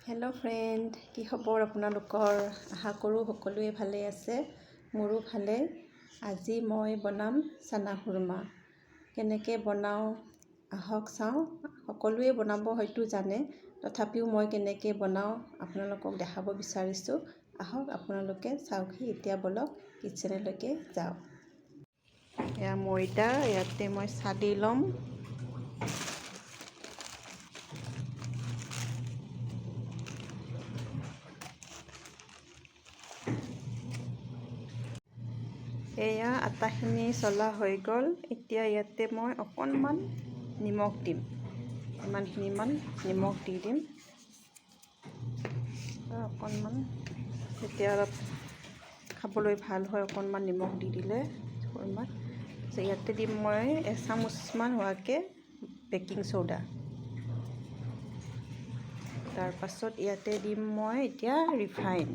Hello' friend, কি খবৰ আপোনালোকৰ? আশা কৰোঁ সকলোৱে ভালে আছে। মোৰো ভালে। আজি মই বনাম চানা খুৰ্মা। কেনেকৈ বনাওঁ আহক চাওঁ। সকলোৱে বনাব হয়তো জানে, তথাপিও মই কেনেকৈ বনাওঁ আপোনালোকক দেখাব বিচাৰিছোঁ। আহক আপোনালোকে চাওকহি। এতিয়া বলক কিটচেনলৈকে যাওঁ। এয়া ময়দা, ইয়াতে মই চালি ল'ম। এয়া আটাখিনি চলা হৈ গ'ল। এতিয়া ইয়াতে মই অকণমান নিমখ দিম। ইমানখিনিমান নিমখ দি দিম। অকণমান তেতিয়া অলপ খাবলৈ ভাল হয়, অকণমান নিমখ দি দিলে খুৰ্মাত। ইয়াতে দিম মই এচামুচমান হোৱাকৈ বেকিং চ'ডা। তাৰপাছত ইয়াতে দিম মই এতিয়া ৰিফাইন।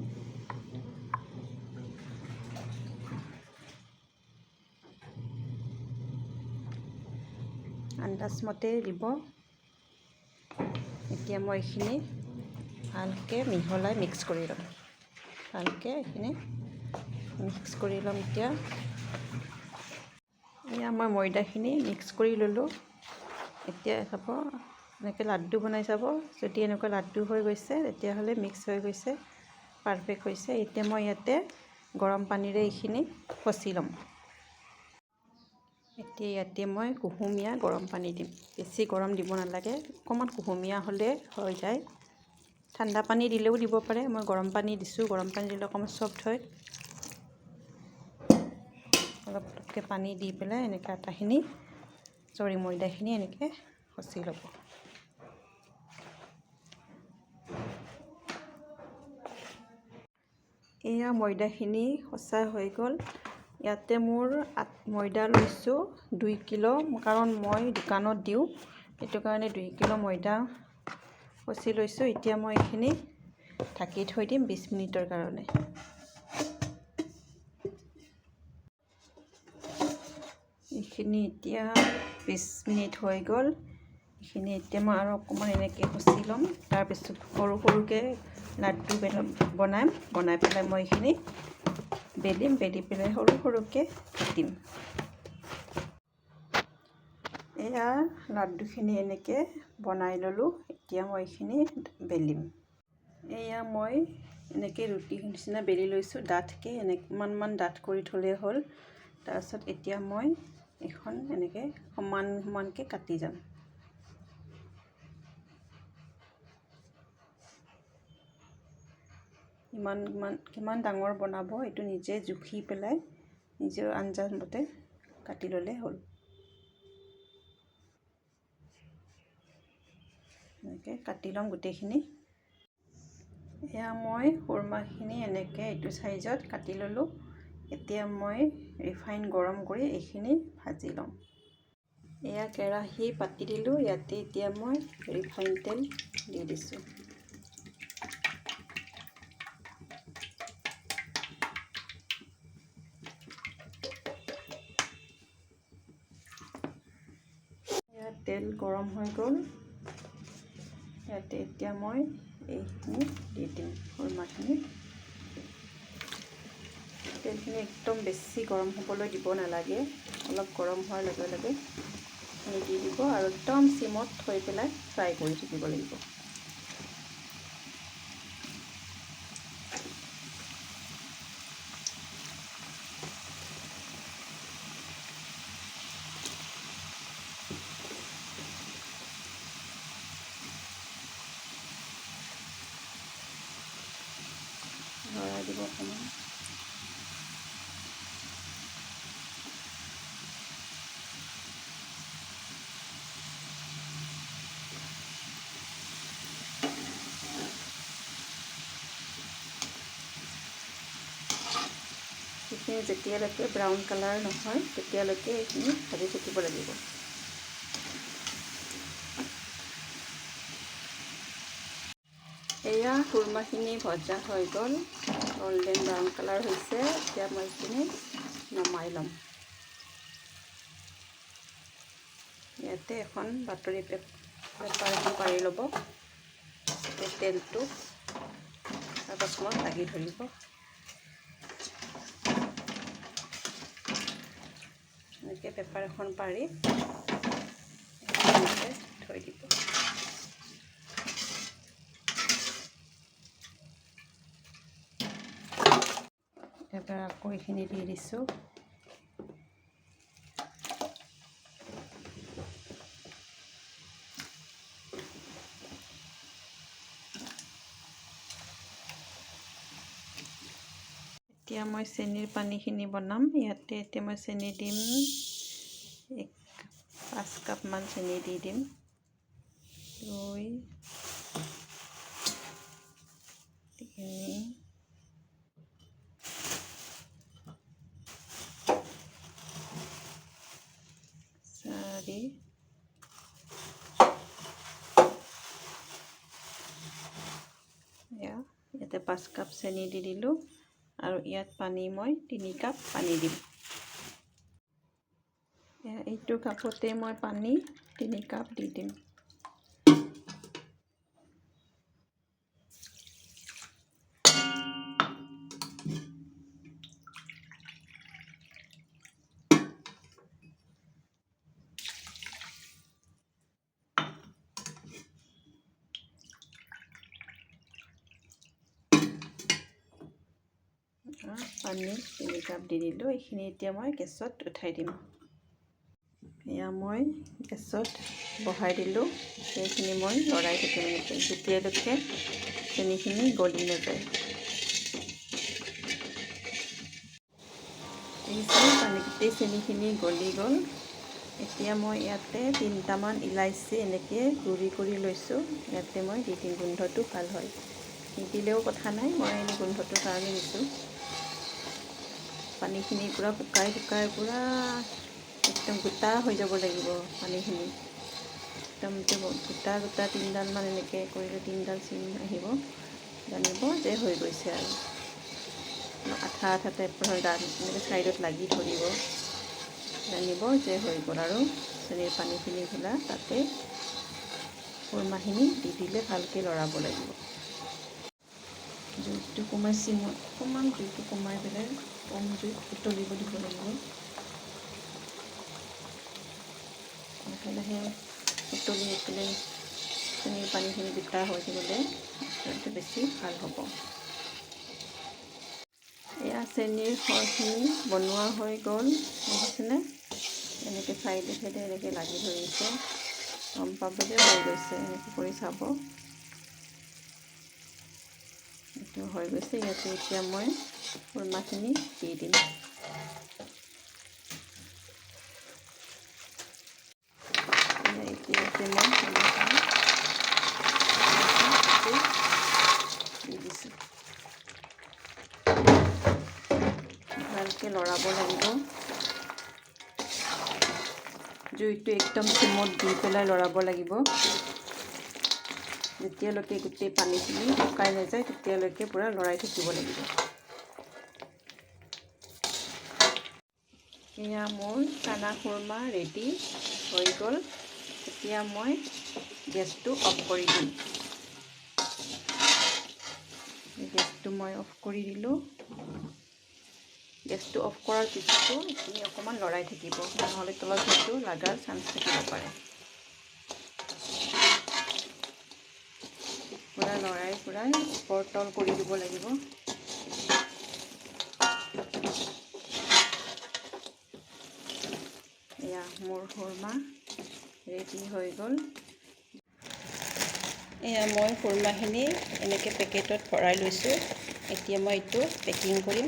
আন্দাজমতে দিব। এতিয়া মই এইখিনি ভালকৈ মিহলাই মিক্স কৰি ল'ম। ভালকৈ এইখিনি মিক্স কৰি ল'ম। এতিয়া এয়া মই ময়দাখিনি মিক্স কৰি ল'লোঁ। এতিয়া চাব, এনেকৈ লাড্ডু বনাই চাব। যদি এনেকুৱা লাড্ডু হৈ গৈছে তেতিয়াহ'লে মিক্স হৈ গৈছে, পাৰফেক্ট হৈছে। এতিয়া মই ইয়াতে গৰম পানীৰে এইখিনি খচি ল'ম। এতিয়া ইয়াতে মই কুহুমীয়া গৰম পানী দিম। বেছি গৰম দিব নালাগে, অকণমান কুহুমীয়া হ'লে হৈ যায়। ঠাণ্ডা পানী দিলেও দিব পাৰে, মই গৰম পানী দিছোঁ। গৰম পানী দিলে অকণমান চফ্ট হয়। অলপ অলপকৈ পানী দি পেলাই এনেকৈ ময়দাখিনি এনেকৈ খচি ল'ব। এয়া ময়দাখিনি খচা হৈ গ'ল। ইয়াতে মোৰ ময়দা লৈছোঁ 2 কিলো, কাৰণ মই দোকানত দিওঁ, সেইটো কাৰণে 2 কিলো ময়দা খচি লৈছোঁ। এতিয়া মই এইখিনি ঢাকি থৈ দিম 20 মিনিটৰ কাৰণে। এইখিনি এতিয়া 20 মিনিট হৈ গ'ল। এইখিনি এতিয়া মই আৰু অকণমান এনেকৈ খচি ল'ম। তাৰপিছত সৰু সৰুকৈ লাড্ডু বনাই পেলাই মই এইখিনি বেলি পেলাই সৰু সৰুকৈ কাটিম। এয়া লাড্ডুখিনি এনেকৈ বনাই ল'লোঁ। এতিয়া মই এইখিনি বেলিম। এয়া মই এনেকৈ ৰুটি নিচিনা বেলি লৈছোঁ। ডাঠকৈ ইমানমান ডাঠ কৰি থ'লেই হ'ল। তাৰপিছত এতিয়া মই এখন এনেকৈ সমানকৈ কাটি যাম। কিমান ডাঙৰ বনাব এইটো নিজে জুখি পেলাই নিজৰ আন্দাজ মতে কাটি ল'লে হ'ল। এনেকৈ কাটি ল'ম গোটেইখিনি। এয়া মই খুৰ্মাখিনি এনেকৈ এইটো চাইজত কাটি ল'লোঁ। এতিয়া মই ৰিফাইন গৰম কৰি এইখিনি ভাজি ল'ম। এয়া কেৰাহী পাতি দিলোঁ। ইয়াতে এতিয়া মই ৰিফাইন তেল দি দিছোঁ। তেল গৰম হৈ গ'ল। ইয়াতে এতিয়া মই এইখিনি দি দিম খুৰ্মাখিনি। তেলখিনি একদম বেছি গৰম হ'বলৈ দিব নালাগে, অলপ গৰম হোৱাৰ লগে লগে দি দিব আৰু একদম চিমত থৈ পেলাই ফ্ৰাই কৰি থাকিব লাগিব। লৰাই দিব অকণমান। এইখিনি যেতিয়ালৈকে ব্ৰাউন কালাৰ নহয় তেতিয়ালৈকে এইখিনি ভাজি থাকিব লাগিব। এয়া খুৰ্মাখিনি ভজা হৈ গ'ল, গল্ডেন ব্ৰাউন কালাৰ হৈছে। এতিয়া মই এইখিনি নমাই ল'ম। ইয়াতে এখন বাতৰি পেপাৰ এখন পাৰি ল'ব। তেলটো অকস্মাত লাগি ধৰিব। এনেকৈ পেপাৰ এখন পাৰি থৈ দিব। এবাৰ আকৌ এইখিনি দি দিছোঁ। এতিয়া মই চেনিৰ পানীখিনি বনাম। ইয়াতে এতিয়া মই চেনি দিম, 5 কাপমান চেনি দি দিম। 2 3 4 ইয়াতে 5 কাপ চেনি দি দিলোঁ আৰু ইয়াত পানী মই 3 কাপ পানী দিম। এইটো কাপতে মই পানী 3 কাপ দি দিম। পানী 3 কাপ দি দিলোঁ। এইখিনি এতিয়া মই গেছত উঠাই দিম। এয়া মই গেছত বহাই দিলোঁ। সেইখিনি মই লৰাই থাকিম এনেকৈ যেতিয়ালৈকে চেনিখিনি গলি নাযায়। গোটেই চেনিখিনি গলি গ'ল। এতিয়া মই ইয়াতে 3টামান ইলাচি এনেকৈ গুড়ি কৰি লৈছোঁ। ইয়াতে মই দি দিম, গোন্ধটো ভাল হয়। নিদিলেও কথা নাই, মই এনেই গোন্ধটোৰ কাৰণে দিছোঁ। পানীখিনি পূৰা শুকাই পূৰা একদম গোটা হৈ যাব লাগিব। পানীখিনি একদম গোটা 3ডালমান এনেকৈ কৰিলে 3ডাল চিন আহিব, জানিব যে হৈ গৈছে। আৰু আঠা টাইপৰ এনেকৈ ছাইডত লাগি ধৰিব, জানিব যে হৈ গ'ল। আৰু চেনিৰ পানীখিনি তাতে খুৰমাখিনি দি দিলে ভালকৈ লৰাব লাগিব। জুইটো কমাইছি মই, অকণমান জুইটো কমাই পেলাই কম জুইত উতলিব দিব লাগিব। লাহে লাহে উতলি পেলাই চেনিৰ পানীখিনি গোটা হৈ গ'লে বেছি ভাল হ'ব। এয়া চেনিৰ সৰখিনি বনোৱা হৈ গ'ল, দেখিছেনে? এনেকৈ চাইডে এনেকৈ লাগি ধৰিছে, গম পাব যে হৈ গৈছে। এনেকৈ কৰি চাব, এইটো হৈ গৈছে। ইয়াতে এতিয়া মই খুৰমাখিনি দি দিম। এতিয়া মই দি দিছোঁ। ভালকৈ লৰাব লাগিব। জুইটো একদম চিমত দি পেলাই লৰাব লাগিব। যেতিয়ালৈকে গোটেই পানীখিনি শুকাই নাযায় তেতিয়ালৈকে পূৰা লৰাই থাকিব লাগিব। এয়া মোৰ চানা খুৰমা ৰেডি হৈ গ'ল। এতিয়া মই গেছটো অফ কৰি দিম। গেছটো মই অফ কৰি দিলোঁ। গেছটো অফ কৰাৰ পিছতো এইখিনি অকণমান লৰাই থাকিব, নহ'লে তলত সেইটো লগাৰ চান্স থাকিব পাৰে। পূৰা লৰাই ওপৰ তল কৰি দিব লাগিব। এয়া মোৰ খুৰমা ৰেডি হৈ গ'ল। এয়া মই খুৰমাখিনি এনেকৈ পেকেটত ভৰাই লৈছোঁ। এতিয়া মই এইটো পেকিং কৰিম,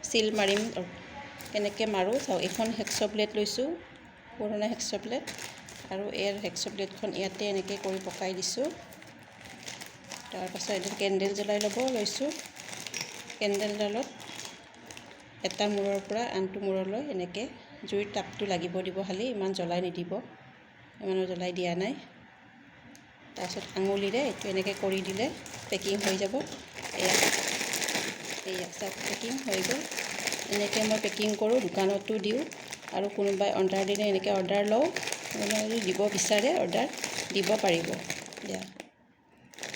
চিল মাৰিম। কেনেকৈ মাৰোঁ চাওক, এখন হেক্স প্লেট লৈছোঁ, পুৰণা হেক্স প্লেট, আৰু এই হেক্স প্লেটখন ইয়াতে এনেকৈ কৰি পকাই দিছোঁ। তাৰপাছত এডাল কেণ্ডেল জ্বলাই লৈছোঁ। কেণ্ডেলডালত এটা মূৰৰ পৰা আনটো মূৰলৈ এনেকৈ জুইৰ তাপটো লাগিব দিব, খালি ইমান জ্বলাই নিদিব, ইমানো জ্বলাই দিয়া নাই। তাৰপিছত আঙুলিৰে এইটো এনেকৈ কৰি দিলে পেকিং হৈ যাব। এয়া চব পেকিং হৈ গ'ল। এনেকৈ মই পেকিং কৰোঁ, দোকানতো দিওঁ, আৰু কোনোবাই অৰ্ডাৰ দিলে এনেকৈ অৰ্ডাৰ লওঁ। কোনোবাই যদি দিব বিচাৰে অৰ্ডাৰ দিব পাৰিব। দিয়া।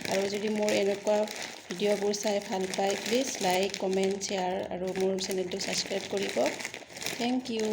আৰু যদি মোৰ এনেকুৱা ভিডিঅ'বোৰ চাই ভাল পায় প্লিজ লাইক কমেণ্ট শ্বেয়াৰ আৰু মোৰ চেনেলটো ছাবস্ক্ৰাইব কৰিব। Thank U.